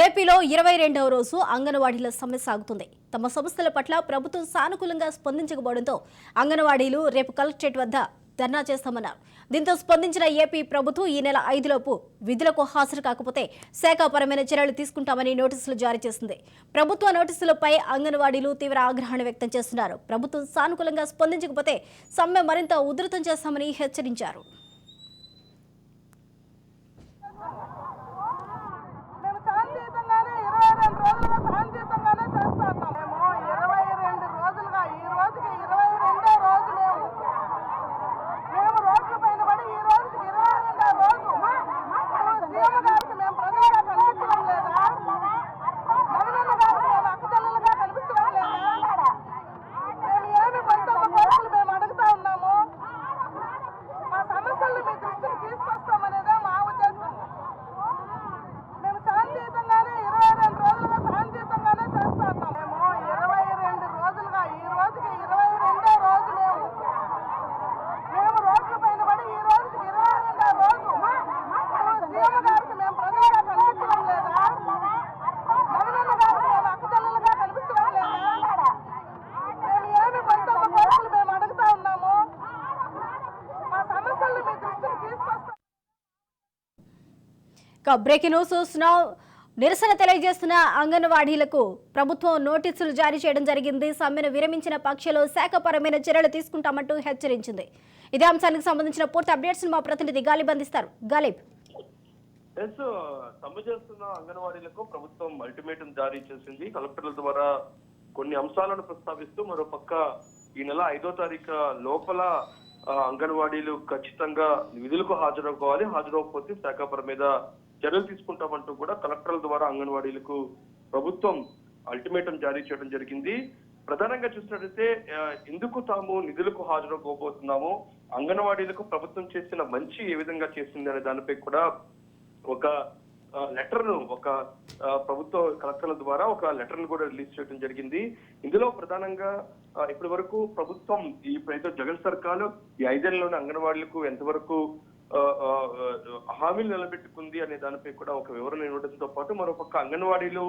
ఏపీలో 22వ రోజు అంగన్వాడీల సమ్మె సాగుతుంది. తమ సమస్యల పట్ల ప్రభుత్వం సానుకూలంగా స్పందించకపోవడంతో అంగన్వాడీలు రేపు కలెక్టరేట్ వద్ద ధర్నా చేస్తామన్నారు. దీంతో స్పందించిన ఏపీ ప్రభుత్వం ఈ నెల 5లోపు విధులకు హాజరు కాకపోతే శాఖాపరమైన చర్యలు తీసుకుంటామని నోటీసులు జారీ చేసింది. ప్రభుత్వ నోటీసులపై అంగన్వాడీలు తీవ్ర ఆగ్రహాన్ని వ్యక్తం చేస్తున్నారు. ప్రభుత్వం సానుకూలంగా స్పందించకపోతే సమ్మె మరింత ఉధృతం చేస్తామని హెచ్చరించారు. బ్రేకింగ్ న్యూస్ చూస్తున్నాం. నిరసన తెలియజేస్తున్న అంగన్వాడీలకు ప్రభుత్వం నోటీసులు జారీ చేయడం జరిగింది. సమ్మెను విరమించిన పక్షంలో శాఖపరమైన చర్యలు తీసుకుంటామంటూ హెచ్చరించింది. ఇదే అంశానికి సంబంధించిన పూర్తి అప్డేట్స్ మా ప్రతినిధి గాలిబ్ అందిస్తారు. గాలిబ్, సమ్మె చేస్తున్న అంగన్వాడీలకు ప్రభుత్వం అల్టిమేటం జారీ చేసింది. కలెక్టర్ల ద్వారా కొన్ని అంశాలను ప్రస్తావిస్తూ మరోపక్క ఈ నెల 5వ తారీఖు లోపల అంగన్వాడీలు ఖచ్చితంగా విధులకు హాజరవుకోవాలి, హాజరవకపోతే శాఖపర మీద చర్యలు తీసుకుంటామంటూ కూడా కలెక్టర్ల ద్వారా అంగన్వాడీలకు ప్రభుత్వం అల్టిమేటం జారీ చేయడం జరిగింది. ప్రధానంగా చూసినట్లయితే ఎందుకు తాము నిధులకు హాజరవుకోబోతున్నాము, అంగన్వాడీలకు ప్రభుత్వం చేసిన మంచి ఏ విధంగా చేసింది అనే దానిపై కూడా ఒక లెటర్ను ప్రభుత్వ కలెక్టర్ల ద్వారా ఒక లెటర్ను కూడా రిలీజ్ చేయడం జరిగింది. ఇందులో ప్రధానంగా ఇప్పటి వరకు ప్రభుత్వం ఇప్పుడైతే జగన్ సర్కారు ఈ 5 ఏళ్లలోనే అంగన్వాడీలకు ఎంతవరకు హామీలు నిలబెట్టుకుంది అనే దానిపై కూడా ఒక వివరణ ఇవ్వడంతో పాటు మరోపక్క అంగన్వాడీలు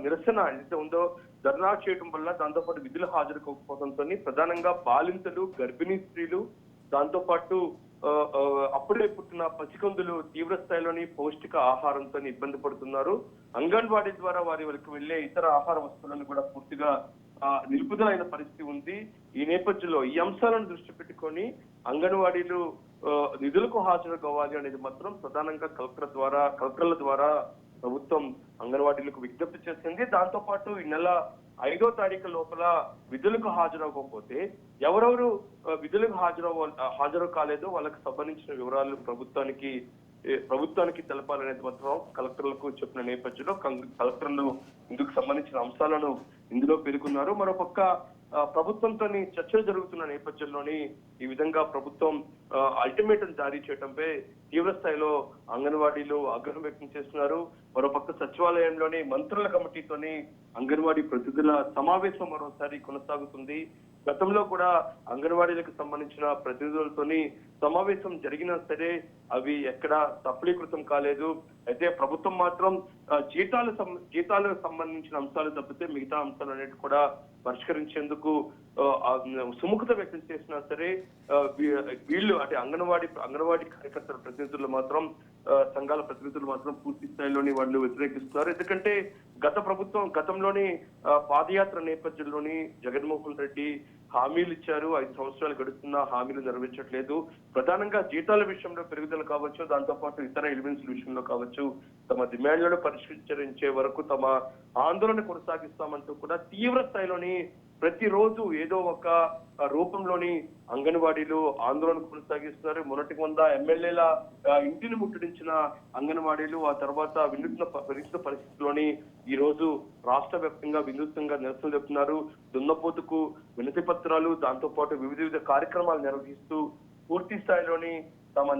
నిరసన ఏదైతే ఉందో ధర్నా చేయడం వల్ల దాంతోపాటు విధులు హాజరుకోకపోవడంతో ప్రధానంగా బాలింతలు, గర్భిణీ స్త్రీలు, దాంతో పాటు అప్పుడే పుట్టిన పసికందులు తీవ్ర స్థాయిలోని పౌష్టిక ఆహారంతో ఇబ్బంది పడుతున్నారు. అంగన్వాడీ ద్వారా వారికి వెళ్లే ఇతర ఆహార వస్తువులను కూడా పూర్తిగా నిలుపుదల అయిన పరిస్థితి ఉంది. ఈ నేపథ్యంలో ఈ అంశాలను దృష్టి పెట్టుకొని అంగన్వాడీలు నిధులకు హాజరు కావాలి అనేది మాత్రం ప్రధానంగా కలెక్టర్ల ద్వారా ప్రభుత్వం అంగన్వాడీలకు విజ్ఞప్తి చేసింది. దాంతో పాటు ఈ నెల 5వ తారీఖు లోపల విధులకు హాజరవ్వకపోతే ఎవరెవరు విధులకు హాజరు కాలేదో వాళ్ళకి సంబంధించిన వివరాలు ప్రభుత్వానికి తెలపాలనేది మాత్రం కలెక్టర్లకు చెప్పిన నేపథ్యంలో కలెక్టర్లు ఇందుకు సంబంధించిన అంశాలను ఇందులో పేర్కొన్నారు. మరోపక్క ప్రభుత్వంతో చర్చలు జరుగుతున్న నేపథ్యంలోని ఈ విధంగా ప్రభుత్వం అల్టిమేటం జారీ చేయడంపై తీవ్ర స్థాయిలో అంగన్వాడీలు ఆగ్రహం వ్యక్తం చేస్తున్నారు. మరోపక్క సచివాలయంలోని మంత్రుల కమిటీతోని అంగన్వాడీ ప్రతినిధుల సమావేశం మరోసారి కొనసాగుతుంది. గతంలో కూడా అంగన్వాడీలకు సంబంధించిన ప్రతినిధులతోని సమావేశం జరిగినా సరే అవి ఎక్కడా సఫలీకృతం కాలేదు. అయితే ప్రభుత్వం మాత్రం జీతాలకు సంబంధించిన అంశాలు తప్పితే మిగతా అంశాలు అనేవి కూడా పరిష్కరించేందుకు సుముఖత వ్యక్తం చేసినా సరే వీళ్ళు అంటే అంగన్వాడీ కార్యకర్తల ప్రతినిధులు మాత్రం సంఘాల ప్రతినిధులు మాత్రం పూర్తి స్థాయిలోని వాళ్ళు వ్యతిరేకిస్తున్నారు. ఎందుకంటే గతంలోని పాదయాత్ర నేపథ్యంలోని జగన్మోహన్ రెడ్డి హామీలు ఇచ్చారు. 5 సంవత్సరాలు గడుస్తున్నా హామీలు నెరవేర్చట్లేదు. ప్రధానంగా జీతాల విషయంలో పెరుగుదల కావచ్చు, దాంతో పాటు ఇతర ఎలిమెంట్స్ విషయంలో కావచ్చు, తమ డిమాండ్లను పరిష్కరించే వరకు తమ ఆందోళన కొనసాగిస్తామంటూ కూడా తీవ్ర స్థాయిలోని ప్రతిరోజు ఏదో ఒక రూపంలోని అంగన్వాడీలు ఆందోళన కొనసాగిస్తున్నారు. మొన్నటి 100 ఎమ్మెల్యేల ఇంటిని ముట్టడించిన అంగన్వాడీలు ఆ తర్వాత వినూత్న పరిస్థితిలోని ఈ రోజు రాష్ట్ర వ్యాప్తంగా వినూత్నంగా నిరసన చెప్తున్నారు. దున్నపోతుకు వినతి పత్రాలు, దాంతో పాటు వివిధ కార్యక్రమాలు నిర్వహిస్తూ పూర్తి స్థాయిలోని తమ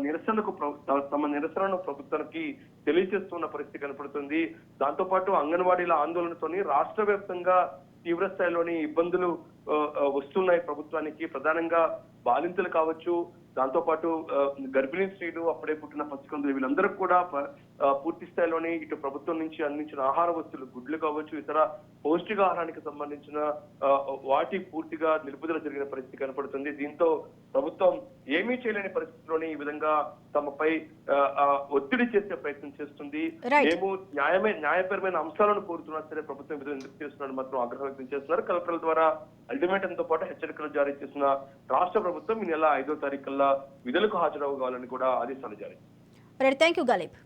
నిరసనను ప్రభుత్వానికి తెలియజేస్తున్న పరిస్థితి కనపడుతుంది. దాంతో పాటు అంగన్వాడీల ఆందోళనతోని రాష్ట్ర వ్యాప్తంగా తీవ్ర స్థాయిలోని ఇబ్బందులు వస్తున్నాయి ప్రభుత్వానికి. ప్రధానంగా బాలింతలు కావచ్చు, దాంతో పాటు గర్భిణీ స్త్రీలు, అప్పుడే పుట్టిన పసికందులు, వీళ్ళందరూ కూడా పూర్తి స్థాయిలోని ఇటు ప్రభుత్వం నుంచి అందించిన ఆహార వస్తువులు, గుడ్లు కావచ్చు, ఇతర పౌష్టికాహారానికి సంబంధించిన వాటి పూర్తిగా నిలుపుదల జరిగిన పరిస్థితి కనపడుతుంది. దీంతో ప్రభుత్వం ఏమీ చేయలేని పరిస్థితిలోని ఈ విధంగా తమపై ఒత్తిడి చేసే ప్రయత్నం చేస్తుంది. మేము న్యాయపరమైన అంశాలను కోరుతున్నా సరే ప్రభుత్వం విధంగా ఎందుకు చేస్తున్నారు మాత్రం ఆగ్రహం వ్యక్తం చేస్తున్నారు. కలెక్టర్ల ద్వారా అల్టిమేటంతో పాటు హెచ్చరికలు జారీ చేసిన రాష్ట్ర ప్రభుత్వం ఈ నెల 5వ తారీఖుల్లా విధులకు హాజరవ్వాలని కూడా ఆదేశాలు జారీ. Thank you Ghalib.